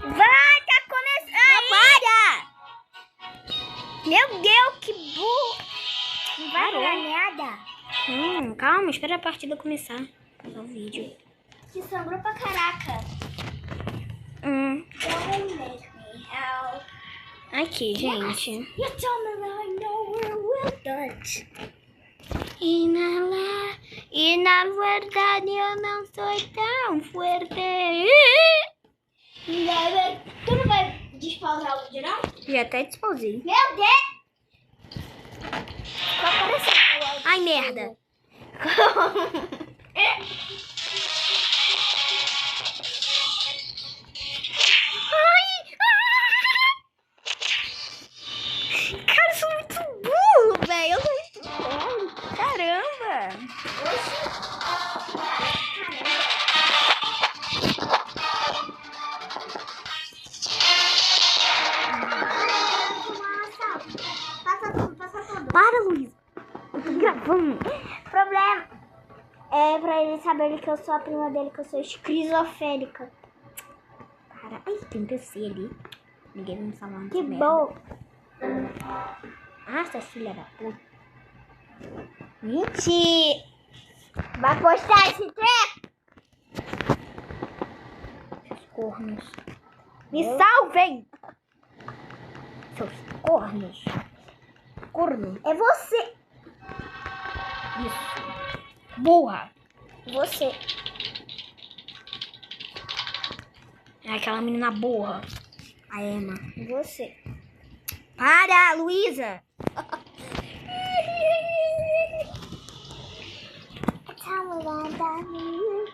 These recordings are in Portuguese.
Vai, tá começando. Para! Meu Deus, que burro. Não vai virar nada. Calma, espera a partida começar. Fazer o vídeo. Que sangrou pra caraca. Don't make me help. Aqui, gente. You told me that I know we're well done. E na verdade eu não sou tão forte. Tu não vai despausar o vídeo, não? Já até despausei. Meu Deus! Tá aparecendo o áudio. Ai, merda. Cara, eu sou muito burro, velho. Eu sou muito burro. Caramba. Passa tudo. Para, Luiz. Eu tô gravando. Problema é pra ele saber que eu sou a prima dele, que eu sou esquizofrênica. Para. Ai, tem um PC ali. Ninguém vai me falar. Que bom. Ah, sua filha da puta. Mentira. Vai postar esse treco? Seus cornos. Me salvem. Seus cornos. Corno. É você. Isso. Burra. Você. É aquela menina burra. A Emma. Você. Para, Luísa.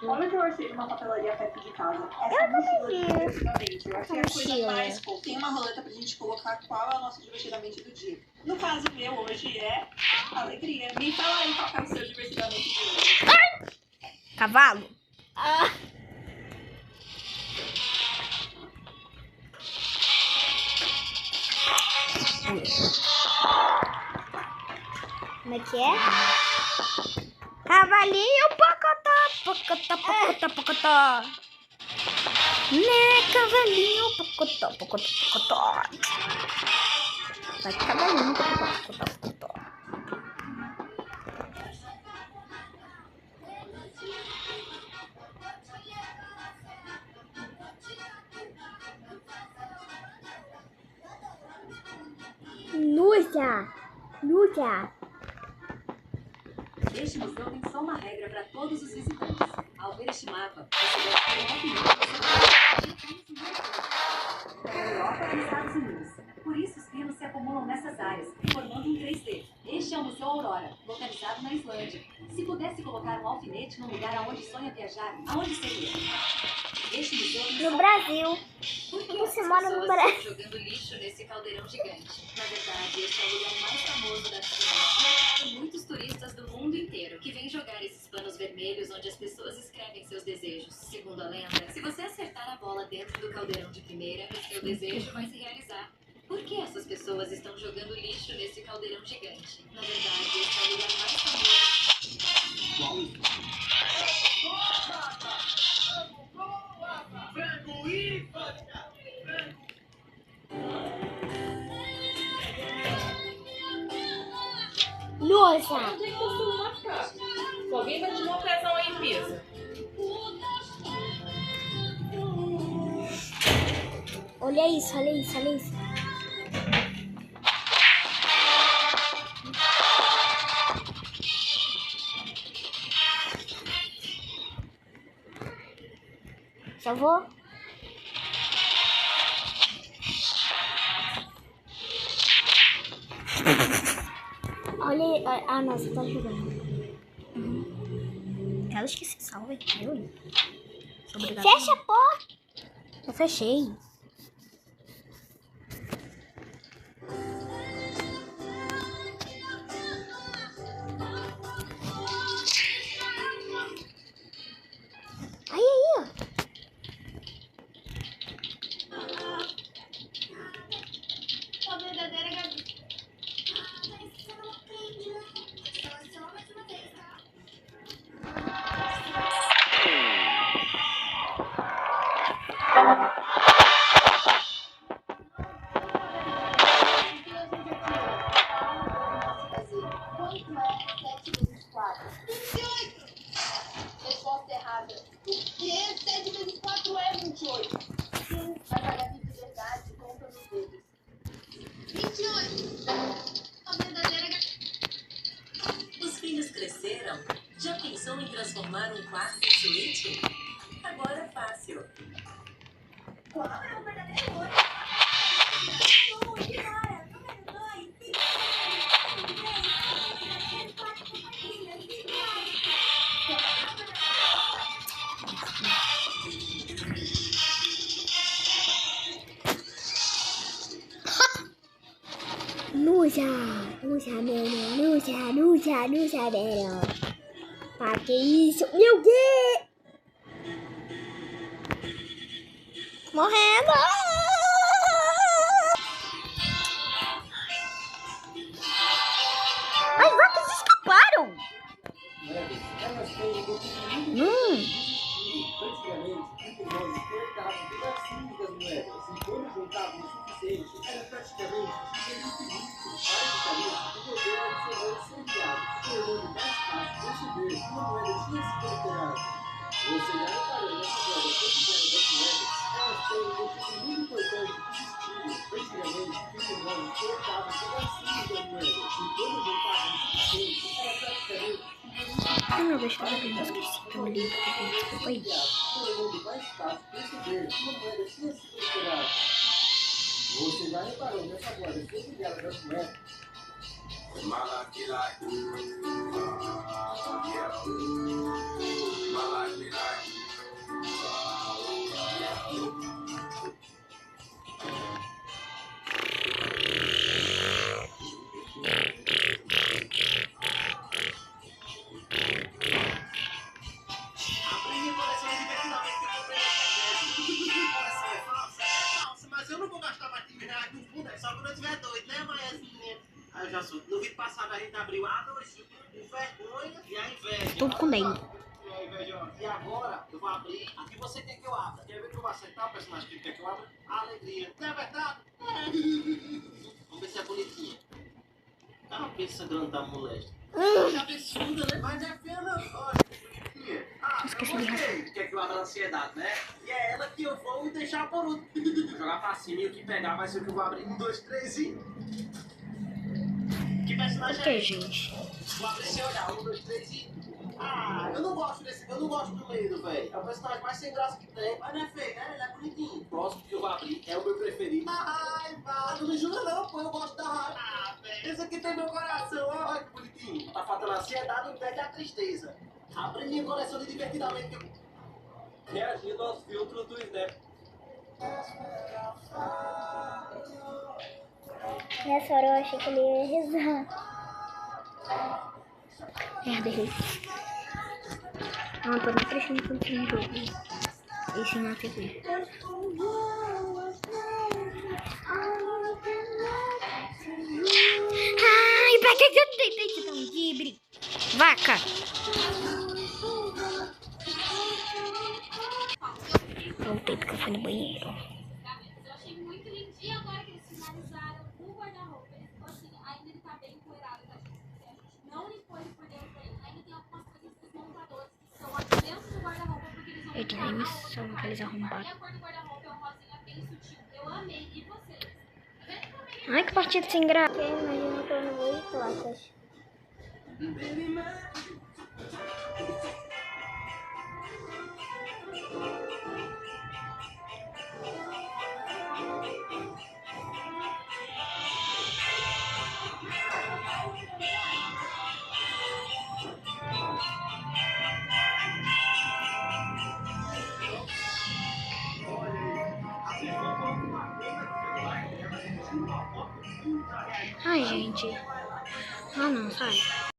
Olha que eu achei uma papelaria perto de casa. Eu também vi. Divertidamente. Eu achei a coisa Mochila. mais fofa. Tem uma roleta pra gente colocar qual é o nosso divertidamente do dia. No caso meu, hoje é alegria. Me fala aí qual é o seu divertidamente de hoje. Cavalo. Ah. Como é que é? Cavalinho, pocotó, pocotó, pocotó, pocotó. Né, cavalinho, pocotó, pocotó, pocotó. Vai, cavalinho, pocotó, pocotó, pocotó. Lúcia. Este museu tem só uma regra para todos os visitantes. Ao ver este mapa, você deve ter uma opinião sobre a Europa e Estados Unidos. Por isso, os pinos se acumulam nessas áreas, formando um 3D. Este é o Museu Aurora, localizado na Islândia. Se pudesse colocar um alfinete num lugar aonde sonha viajar, aonde seria? Este museu tem No Brasil. Por que Você as mora no pessoas Brasil. estão jogando lixo nesse caldeirão gigante? Na verdade, este é o lugar mais famoso da China. E muitos turistas do mundo inteiro que vêm jogar esses panos vermelhos onde as pessoas escrevem seus desejos. Segundo a lenda, se você acertar a bola dentro do caldeirão de primeira, o seu desejo vai se realizar. Por que essas pessoas estão jogando lixo nesse caldeirão gigante? Na verdade, este é o lugar mais famoso. Lúcia. Não tem costume marcar. Se alguém vai te uma pressão aí, pisa. Olha isso. Salvou? Olha. Ah, não, você tá jogando. Elas que se salvem. Eu. Obrigada. Fecha a porta. Eu fechei. Aí, ó. A verdadeira Gabi. transformar um quarto em suíte? Agora é fácil. Lúcia, velho. Para que isso? Meu Deus! Morrendo. As vacas escaparam. Ai, meu Deus, tá vendo? Eu esqueci que eu li. Desculpa aí. Você já reparou nessa moeda? Se você dela das moedas, mas eu não vou gastar mais R$15 no fundo, é só quando eu tiver doido, né, Maiazinha? Aí eu já sou. No vídeo passado a gente abriu a doisinha, o vergonha e a inveja. Tudo com dele. E a inveja, ó. E agora eu vou abrir. Aqui você quer que eu abra. Quer ver que eu vou acertar o personagem que quer que eu abra? A alegria. Não é verdade? Vamos ver se é bonitinha. Ah, pensa grande da molesta. É absurda, né? Mas é feia, não. Olha, que bonitinha. Ah, Esqueci eu de gostei. Quer que eu abra a ansiedade, né? E é ela que eu vou deixar por último. Vou jogar pra cima e o que pegar vai ser o que eu vou abrir. 1, 2, 3 e... Que personagem é Ok, esse? gente. Vou abrir sem olhar. 1, 2, 3 e... Ah, eu não gosto desse... Eu não gosto do medo, velho. É o personagem mais sem graça que tem. Mas não é feio, né? Ele é bonitinho. O próximo que eu vou abrir é o meu preferido. A raiva! Não me jura não, pô. Eu gosto da raiva. Ah, velho. Esse aqui tem meu coração. Olha que bonitinho. Tá faltando a ansiedade e perde a tristeza. Abri minha coleção de divertidamente que eu... Reagindo aos filtros do Snap. Nessa hora eu achei que ele ia rezar. Merda, errei. Não, tô nem prestando atenção no jogo. Esse na TV. Ai, pra que eu tentei te dar um dibre? Vaca! Voltei porque eu fui no banheiro. Eu achei muito lindo. E agora que eles finalizaram o guarda-roupa, ele ficou assim, ainda ele tá bem empoeirado, tá, gente? Porque a gente não limpou ele por dentro ainda. Ainda tem algumas coisas dos montadores que estão aqui dentro do guarda-roupa porque eles vão Eu tinha montar a emissão outra que eles parte. arrombaram. E a cor do guarda-roupa é um rosinha bem sutil. Eu amei. E vocês? Tá vendo que eu amei? Ai, que partida sem graça. Porque imagina que eu não vou de placas. Ai, gente. Ah, não, sai.